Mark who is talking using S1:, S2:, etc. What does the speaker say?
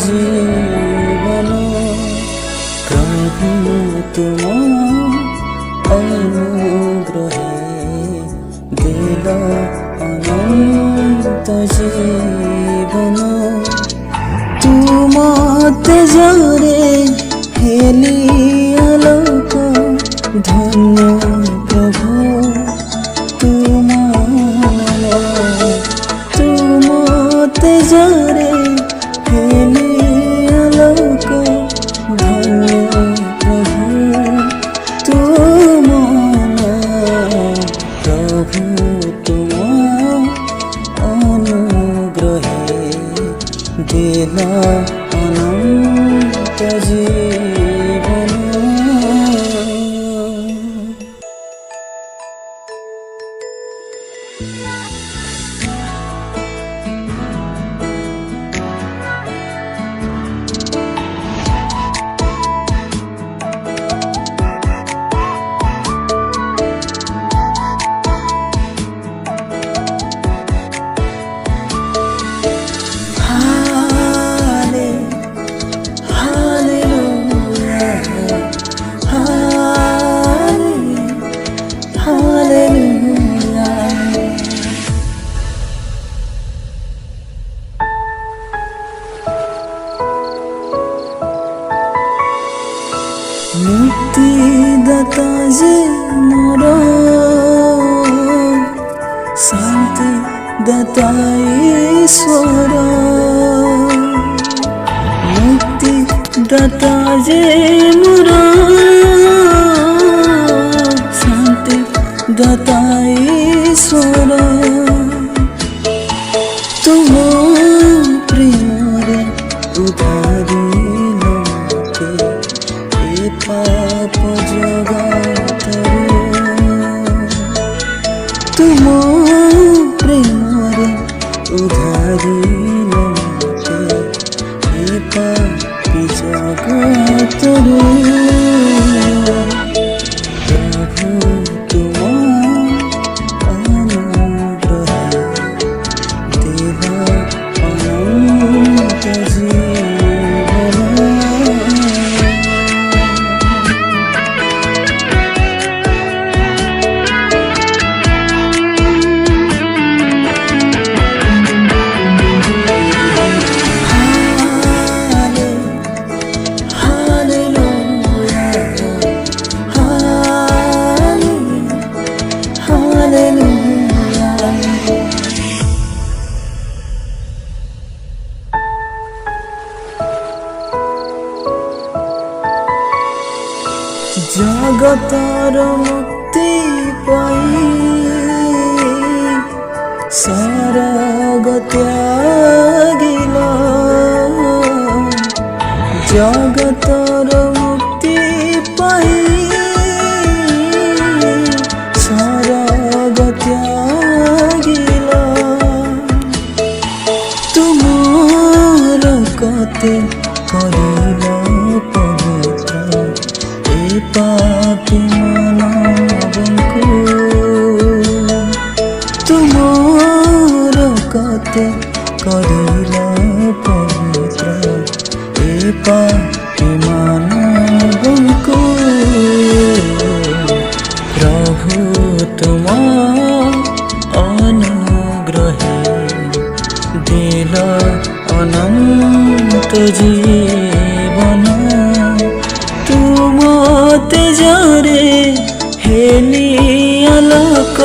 S1: জীবন প্রভু তুম অনুগ্রহে দিল অনন্ত জীবন তুমতে জরে হেলি আলোক ধন্য প্রভু তুমতে জরে হেলি আলোক ধন্য প্রভু প্রভু তুম অনুগ্রহে দিল অনন্ত জীবন। মুক্তিদাতা যে মোর শান্তি দাতা ঈশ্বর মুক্তিদাতা যে মোর শান্তি দাতা ঈশ্বর তুম প্রেমরে উদ্ধারিল পাপ জগতরে তুম প্রেমরে উদ্ধারিল পাপি জগতরে প্রভু তুম অনুগ্রহে দিল অনন্ত জীবন। জগতর মুক্তি পাই স্বর্গ ত্যাগিল জগতর মুক্তি পাই স্বর্গ ত্যাগিল তুমর কতে করিল পবিত্র পাপি মানবଙ୍କୁ তুমর কতে করিল পবিত্র এ পাপি মানবଙ୍କୁ প্রভু তুম অনুগ্রহে দিল অনন্ত জীবন তুমতে জরে হেলি আলোক